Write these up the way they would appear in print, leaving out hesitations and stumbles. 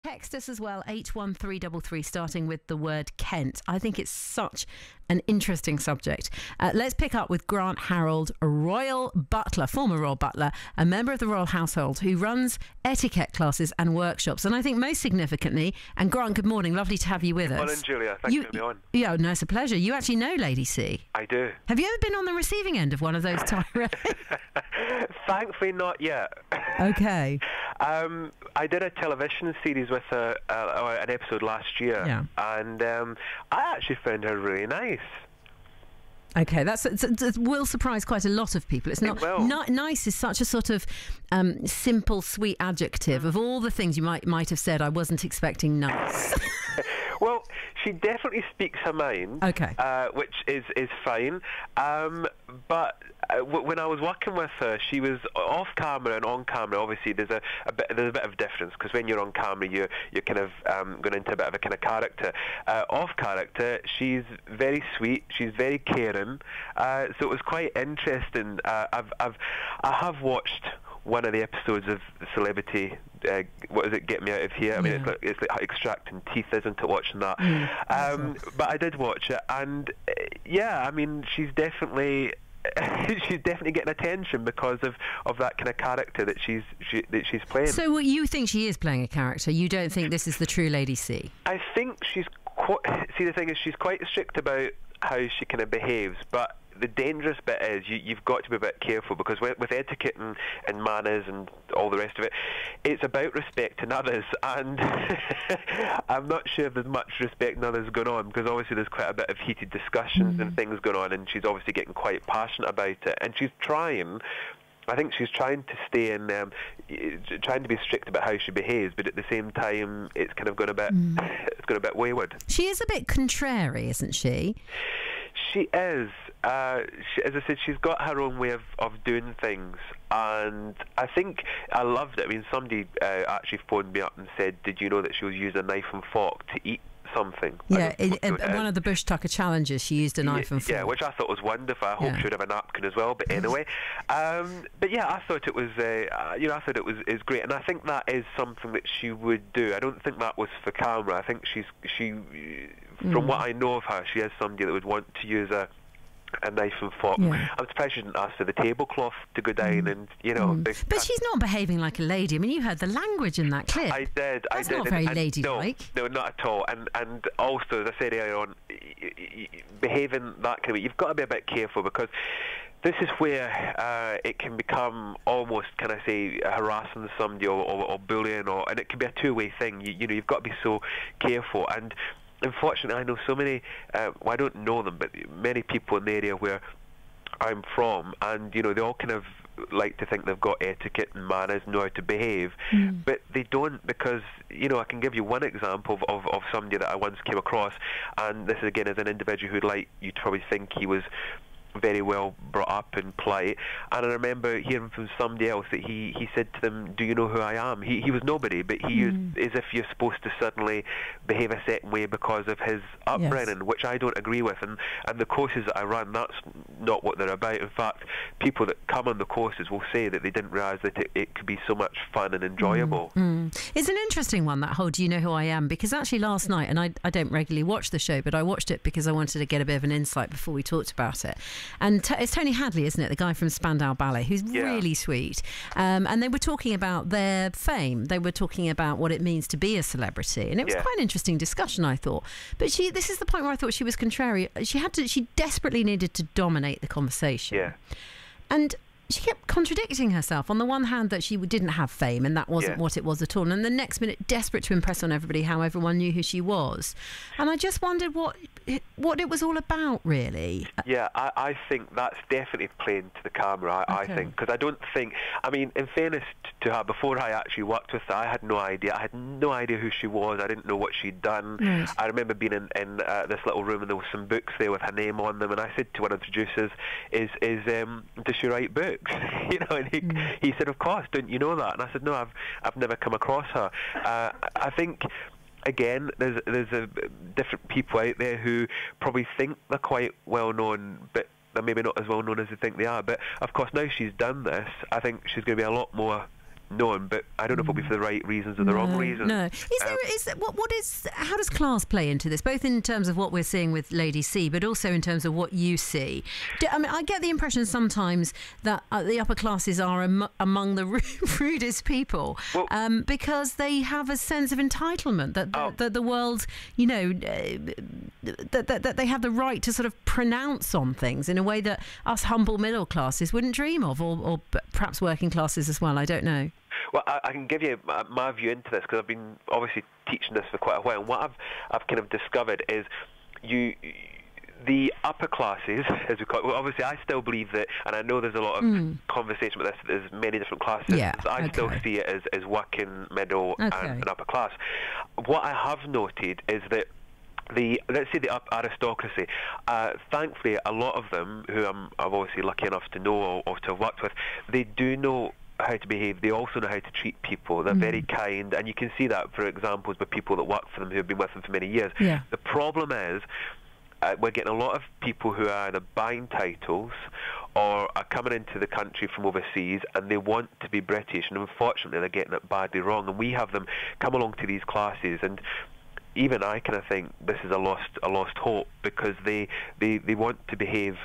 Text us as well, 81333, starting with the word Kent. I think it's such an interesting subject. Let's pick up with Grant Harrold, a royal butler, former royal butler, a member of the royal household who runs etiquette classes and workshops. And I think most significantly, and Grant, good morning, lovely to have you with us. Morning, Julia. Thanks for having me on. Yeah, no, it's a pleasure. You actually know Lady C. I do. Have you ever been on the receiving end of one of those tirades? Thankfully not yet. Okay. I did a television series with an episode last year, and I actually found her really nice. Okay, it will surprise quite a lot of people. It's not nice is such a sort of simple, sweet adjective. Of all the things you might have said, I wasn't expecting nice. Well, she definitely speaks her mind. Okay, which is fine. But when I was working with her, she was off camera and on camera. Obviously, there's a bit of difference, because when you're on camera, you're kind of going into a bit of a kind of character. Off character, she's very sweet. She's very caring. So it was quite interesting. I have watched one of the episodes of Celebrity. What is it? Get Me Out of Here. I mean, it's like extracting teeth, isn't it? Watching that. But I did watch it, and I mean, she's definitely getting attention because of that kind of character that she's playing. So, what you think she is playing a character? You don't think this is the true Lady C? I think she's see, the thing is, she's quite strict about how she kind of behaves, but the dangerous bit is you've got to be a bit careful, because with etiquette and manners and all the rest of it, it's about respecting others, and I'm not sure if there's much respecting others going on, because obviously there's quite a bit of heated discussions and things going on, and she's obviously getting quite passionate about it, and I think she's trying to stay in, trying to be strict about how she behaves, but at the same time, it's kind of gone a bit, it's gone a bit wayward. She is a bit contrary, isn't she? She is. As I said, she's got her own way of doing things, and I think I loved it. I mean, somebody actually phoned me up and said, "Did you know that she was using a knife and fork to eat something?" Yeah, in one of the Bush Tucker challenges, she used a knife and fork. Yeah, which I thought was wonderful. I hope she would have a napkin as well. But anyway, but yeah, I thought it was, I thought it was great, and I think that is something that she would do. I don't think that was for camera. I think she, from what I know of her, she is somebody that would want to use a knife and fork. I'm surprised she didn't ask for the tablecloth to go down and, But she's not behaving like a lady. I mean, you heard the language in that clip. I did. That's not very ladylike. No, not at all. And also, as I said earlier on, behaving that kind of way, you've got to be a bit careful, because this is where it can become almost, can I say, harassing somebody or bullying, and it can be a two-way thing. You've got to be so careful. And unfortunately, I know so many, I don't know them, but many people in the area where I'm from, and, they all kind of like to think they've got etiquette and manners, know how to behave, but they don't, because, I can give you one example of somebody that I once came across, and this again is an individual who'd like you to probably think he was very well brought up and polite, and I remember hearing from somebody else that he said to them, "Do you know who I am?" He was nobody, but he used as if you're supposed to suddenly behave a certain way because of his upbringing, which I don't agree with, and the courses that I run, that's not what they're about. In fact, people that come on the courses will say that they didn't realise that it could be so much fun and enjoyable. It's an interesting one, that whole "Do you know who I am?" Because actually last night, and I don't regularly watch the show, but I watched it because I wanted to get a bit of an insight before we talked about it. And it's Tony Hadley, isn't it, the guy from Spandau Ballet, who's really sweet. And they were talking about their fame. They were talking about what it means to be a celebrity. And it was quite an interesting discussion, I thought. But this is the point where I thought she was contrary. She desperately needed to dominate the conversation. Yeah. And she kept contradicting herself. On the one hand, that she didn't have fame and that wasn't what it was at all. And the next minute, desperate to impress on everybody how everyone knew who she was. And I just wondered what it was all about, really. Yeah, I think that's definitely playing to the camera, I think. Because I don't think... I mean, in fairness to her, before I actually worked with her, I had no idea. I had no idea who she was. I didn't know what she'd done. Right. I remember being in this little room, and there was some books there with her name on them, and I said to one of the producers, does she write books? And he said, "Of course, don't you know that?" And I said, "No, I've never come across her." I think, again, there's different people out there who probably think they're quite well known, but they're maybe not as well known as they think they are. But of course, now she's done this, I think she's going to be a lot more known, but I don't know if it'll be for the right reasons or the wrong reasons. No. How does class play into this, both in terms of what we're seeing with Lady C, but also in terms of what you see? I get the impression sometimes that the upper classes are among the rudest people, because they have a sense of entitlement that the world, that they have the right to sort of pronounce on things in a way that us humble middle classes wouldn't dream of, or perhaps working classes as well. I don't know. Well, I can give you my view into this, because I've been obviously teaching this for quite a while. And what I've kind of discovered is the upper classes, as we call it. Well, obviously, I still believe that, and I know there's a lot of conversation about this. There's many different classes. Yeah, I still see it as working, middle, and upper class. What I have noted is that let's say the aristocracy, thankfully a lot of them, who I'm obviously lucky enough to know or to have worked with, they do know how to behave. They also know how to treat people. They're very kind, and you can see that, for examples, with people that work for them who have been with them for many years. Yeah. The problem is we're getting a lot of people who are either buying titles or are coming into the country from overseas, and they want to be British, and unfortunately they're getting it badly wrong. And we have them come along to these classes, and even I kind of think this is a lost hope, because they want to behave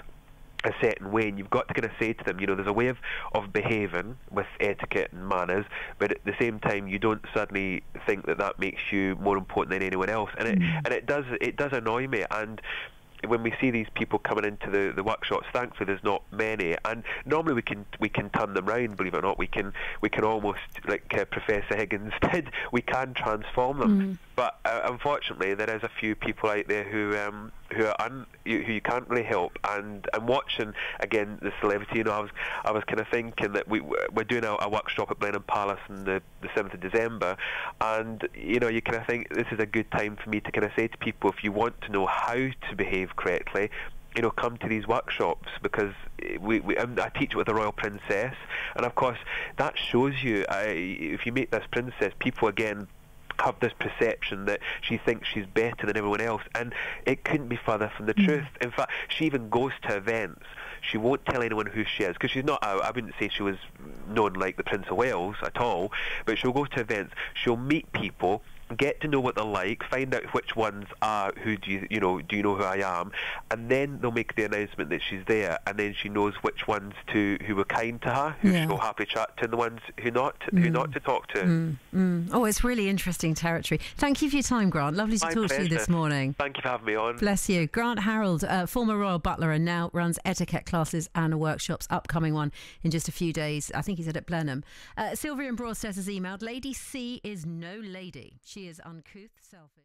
a certain way, and you've got to kind of say to them, there's a way of behaving with etiquette and manners, but at the same time you don't suddenly think that makes you more important than anyone else, and it does annoy me. And when we see these people coming into the workshops, thankfully there's not many, and normally we can turn them round. Believe it or not, we can almost, like Professor Higgins did, we can transform them. But unfortunately, there is a few people out there who you can't really help. And watching again the celebrity, I was kind of thinking that we're doing a workshop at Blenheim Palace on the 7th of December, and you kind of think this is a good time for me to kind of say to people, if you want to know how to behave correctly, come to these workshops, because I teach it with the Royal Princess, and of course that shows you, if you meet this princess, people again have this perception that she thinks she's better than everyone else, and it couldn't be further from the truth. In fact, she even goes to events. She won't tell anyone who she is, because she's not, I wouldn't say she was known like the Prince of Wales at all, but she'll go to events, she'll meet people, get to know what they're like, find out which ones are do you know who I am, and then they'll make the announcement that she's there, and then she knows which ones who were kind to her, who she'll happily chat to, and the ones who not to talk to. Oh, it's really interesting territory. Thank you for your time, Grant. Lovely to talk to you this morning. Thank you for having me on. Bless you. Grant Harrold, former Royal Butler, and now runs etiquette classes and workshops. Upcoming one in just a few days. I think he's at Blenheim. Sylvia in Broadstairs has emailed, Lady C is no lady. She is uncouth, selfish.